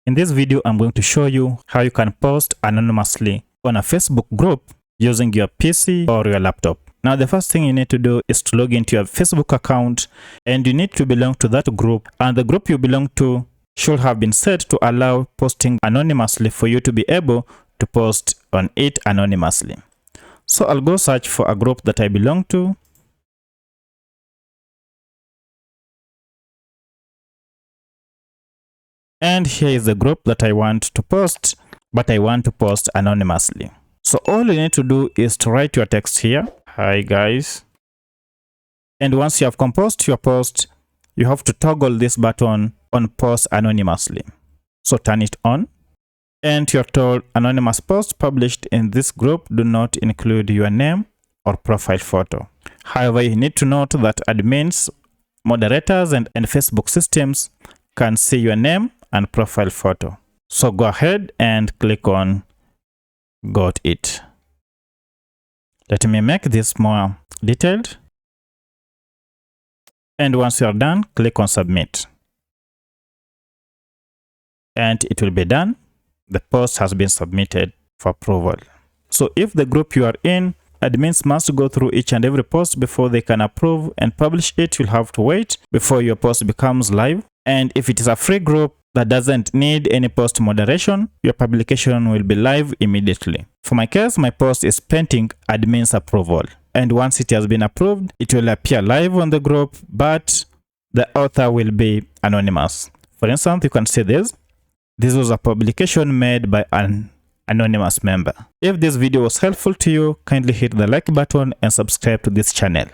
In this video, I'm going to show you how you can post anonymously on a Facebook group using your PC or your laptop. Now, the first thing you need to do is to log into your Facebook account, and you need to belong to that group, and the group you belong to should have been set to allow posting anonymously for you to be able to post on it anonymously. So I'll go search for a group that I belong to. And here is the group that I want to post, but I want to post anonymously. So all you need to do is to write your text here. Hi guys. And once you have composed your post, you have to toggle this button on post anonymously. So turn it on. And you're told anonymous posts published in this group do not include your name or profile photo. However, you need to note that admins, moderators, and Facebook systems can see your name and profile photo. So go ahead and click on Got It. Let me make this more detailed. And once you are done, click on Submit. And it will be done. The post has been submitted for approval. So if the group you are in, admins must go through each and every post before they can approve and publish it. You'll have to wait before your post becomes live. And if it is a free group that doesn't need any post moderation, your publication will be live immediately. For my case, my post is pending admin's approval. And once it has been approved, it will appear live on the group, but the author will be anonymous. For instance, you can see this. This was a publication made by an anonymous member. If this video was helpful to you, kindly hit the like button and subscribe to this channel.